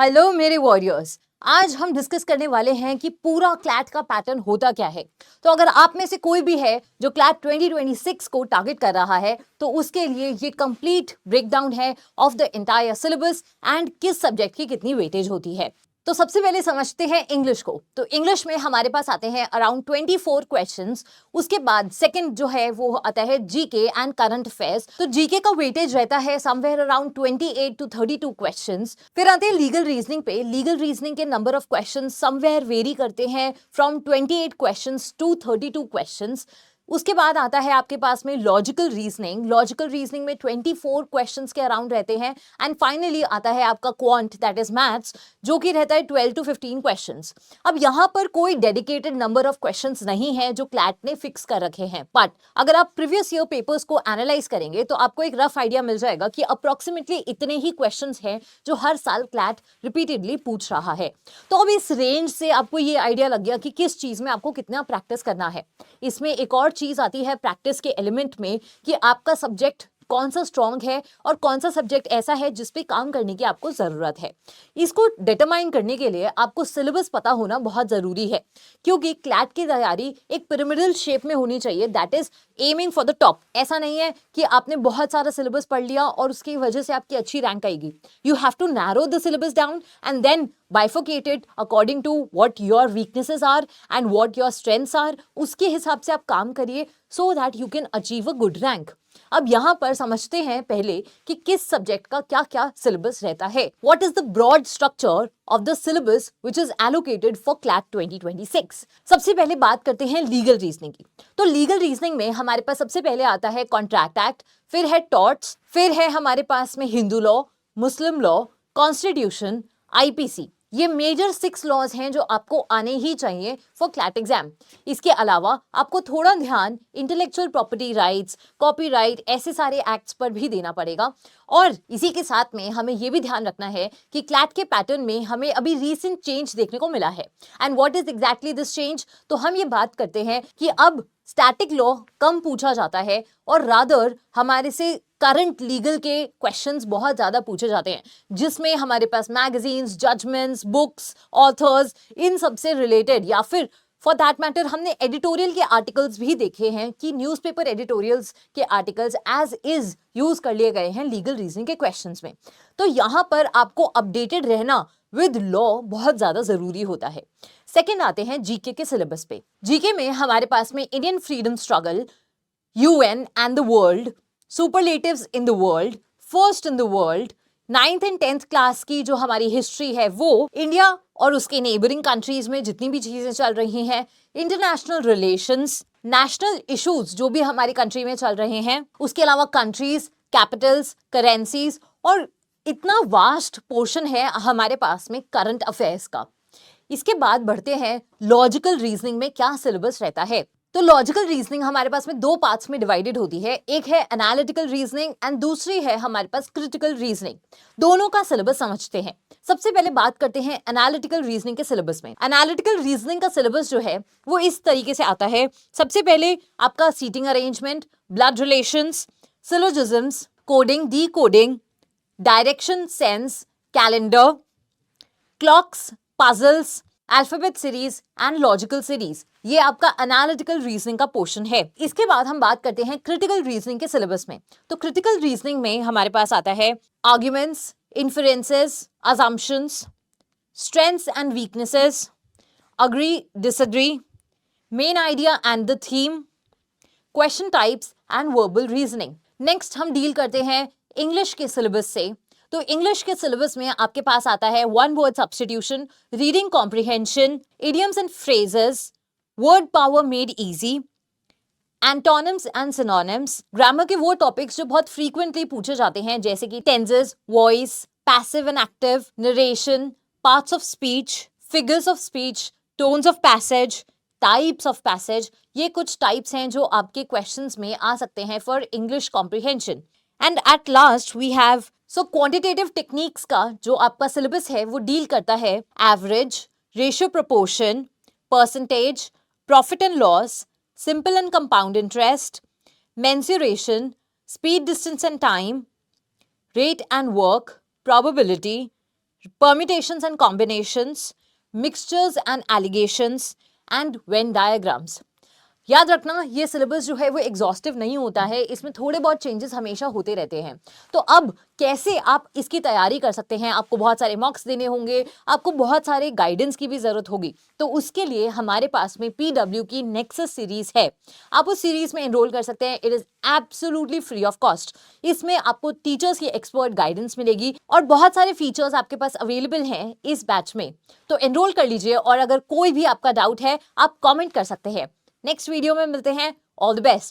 Hello मेरे warriors. आज हम डिस्कस करने वाले हैं कि पूरा क्लैट का पैटर्न होता क्या है। तो अगर आप में से कोई भी है जो क्लैट 2026 को टारगेट कर रहा है तो उसके लिए ये कंप्लीट ब्रेकडाउन है of the entire syllabus and किस सब्जेक्ट की कितनी वेटेज होती है। तो सबसे पहले समझते हैं इंग्लिश को। तो इंग्लिश में हमारे पास आते हैं अराउंड 24 क्वेश्चंस। उसके बाद सेकंड जो है वो आता है जीके एंड करंट अफेयर्स। तो जीके का वेटेज रहता है समवेयर अराउंड 28 to 32 क्वेश्चंस। फिर आते हैं लीगल रीजनिंग पे। लीगल रीजनिंग के number of questions somewhere very करते हैं फ्रॉम 28 क्वेश्चंस टू 32 क्वेश्चंस। उसके बाद आता है आपके पास में लॉजिकल रीजनिंग। लॉजिकल रीजनिंग में 24 क्वेश्चंस के अराउंड रहते हैं। एंड फाइनली आता है आपका क्वांट दैट इज मैथ्स, जो कि रहता है 12 to 15 क्वेश्चंस। अब यहाँ पर कोई डेडिकेटेड नंबर ऑफ क्वेश्चंस नहीं है जो क्लैट ने फिक्स कर रखे हैं, बट अगर आप प्रीवियस ईयर पेपर्स को एनालाइज करेंगे तो आपको एक रफ आइडिया मिल जाएगा कि अप्रोक्सीमेटली इतने ही क्वेश्चंस हैं जो हर साल क्लैट रिपीटेडली पूछ रहा है। तो अब इस रेंज से आपको ये आइडिया लग गया कि किस चीज में आपको कितना प्रैक्टिस करना है। इसमें एक और चीज आती है प्रैक्टिस के एलिमेंट में कि आपका सब्जेक्ट कौन सा स्ट्रॉन्ग है और कौन सा सब्जेक्ट ऐसा है जिस पे काम करने की आपको जरूरत है। इसको डिटरमाइन करने के लिए आपको सिलेबस पता होना बहुत जरूरी है, क्योंकि क्लैट की तैयारी एक पिरामिडल शेप में होनी चाहिए, that is aiming for the top. ऐसा नहीं है कि आपने बहुत सारा सिलेबस पढ़ लिया और उसकी वजह से आपकी अच्छी रैंक आएगी। You have to narrow the syllabus down and then bifurcate it according to what your weaknesses are and what your strengths are। उसके हिसाब से आप काम करिए so that you can achieve a good rank। अब यहाँ पर समझते हैं पहले कि किस सब्जेक्ट का क्या क्या सिलेबस रहता है। What is the broad structure of the syllabus which is allocated for CLAT 2026? सबसे पहले बात करते हैं लीगल रीजनिंग की। तो लीगल रीजनिंग में हमारे पास सबसे पहले आता है कॉन्ट्रैक्ट एक्ट, फिर है टॉर्ट्स, फिर है हमारे पास में हिंदू लॉ, मुस्लिम लॉ, कॉन्स्टिट्यूशन, आईपीसी। ये मेजर 6 लॉज हैं जो आपको आने ही चाहिए फॉर क्लैट एग्जाम। इसके अलावा आपको थोड़ा ध्यान इंटेलेक्चुअल प्रॉपर्टी राइट्स, कॉपीराइट, ऐसे सारे एक्ट्स पर भी देना पड़ेगा। और इसी के साथ में हमें ये भी ध्यान रखना है कि क्लैट के पैटर्न में हमें अभी रीसेंट चेंज देखने को मिला है। And what is exactly this change? तो हम ये बात करते हैं कि अब स्टैटिक लॉ कम पूछा जाता है और रादर हमारे से करंट लीगल के क्वेश्चंस बहुत ज्यादा पूछे जाते हैं, जिसमें हमारे पास मैगजीन्स, जजमेंट्स, बुक्स, ऑथर्स, इन सब से रिलेटेड, या फिर फॉर दैट मैटर हमने एडिटोरियल के आर्टिकल्स भी देखे हैं कि न्यूज़पेपर एडिटोरियल्स के आर्टिकल्स एज इज यूज कर लिए गए हैं लीगल रीजनिंग के क्वेश्चंस में। तो यहाँ पर आपको अपडेटेड रहना विद लॉ बहुत ज्यादा जरूरी होता है। सेकेंड आते हैं जीके के सिलेबस पे। जीके में हमारे पास में Indian freedom struggle, UN and the world, superlatives in the world, first in the world, 9th and 10th class की जो हमारी हिस्ट्री है वो, इंडिया और उसके नेबरिंग कंट्रीज में जितनी भी चीजें चल रही हैं, इंटरनेशनल रिलेशंस, नेशनल इश्यूज जो भी हमारी कंट्री में चल रहे हैं, उसके अलावा कंट्रीज, कैपिटल्स, करेंसीज, और इतना वास्ट पोर्शन है हमारे पास में करंट अफेयर्स का। इसके बाद बढ़ते हैं लॉजिकल रीजनिंग में क्या सिलेबस रहता है। तो लॉजिकल रीजनिंग हमारे पास में 2 पार्ट्स में डिवाइडेड होती है, एक है एनालिटिकल रीजनिंग एंड दूसरी है हमारे पास क्रिटिकल रीजनिंग। दोनों का सिलेबस समझते हैं। सबसे पहले बात करते हैं एनालिटिकल रीजनिंग के सिलेबस में। एनालिटिकल रीजनिंग का सिलेबस जो है वो इस तरीके से आता है। सबसे पहले आपका seating arrangement, blood relations, syllogisms, coding, decoding, direction sense, calendar, clocks, puzzles, alphabet series and logical series. ये आपका एनालिटिकल रीजनिंग का पोर्शन है। इसके बाद हम बात करते हैं क्रिटिकल रीजनिंग के सिलेबस में। तो क्रिटिकल रीजनिंग में हमारे पास आता है arguments, inferences, assumptions, strengths and weaknesses, agree disagree, main idea and the theme, question types and verbal reasoning. Next हम डील करते हैं इंग्लिश के सिलेबस से। तो इंग्लिश के सिलेबस में आपके पास आता है one word substitution, reading comprehension, idioms and phrases, word power made easy, antonyms and synonyms. Grammar के वो टॉपिक्स जो बहुत फ्रीक्वेंटली पूछे जाते हैं, जैसे कि tenses, voice, passive and active, narration, parts of speech, figures of speech, tones of passage, types of passage. ये कुछ टाइप्स हैं जो आपके क्वेश्चंस में आ सकते हैं for English comprehension. And at last we have quantitative techniques का जो आपका सिलेबस है वो डील करता है average, ratio proportion, percentage, profit and loss, simple and compound interest, mensuration, speed, distance and time, rate and work, probability, permutations and combinations, mixtures and allegations, and Venn diagrams. याद रखना ये syllabus जो है वो exhaustive नहीं होता है, इसमें थोड़े बहुत चेंजेस हमेशा होते रहते हैं। तो अब कैसे आप इसकी तैयारी कर सकते हैं, आपको बहुत सारे मॉक्स देने होंगे, आपको बहुत सारे गाइडेंस की भी ज़रूरत होगी। तो उसके लिए हमारे पास में PW की नेक्सस सीरीज़ है, आप उस सीरीज़ में एनरोल कर सकते हैं। It is absolutely free of cost. इसमें आपको टीचर्स की एक्सपर्ट गाइडेंस मिलेगी और बहुत सारे फीचर्स आपके पास अवेलेबल हैं इस बैच में। तो एनरोल कर लीजिए और अगर कोई भी आपका डाउट है आप कॉमेंट कर सकते हैं। नेक्स्ट वीडियो में मिलते हैं। All the best.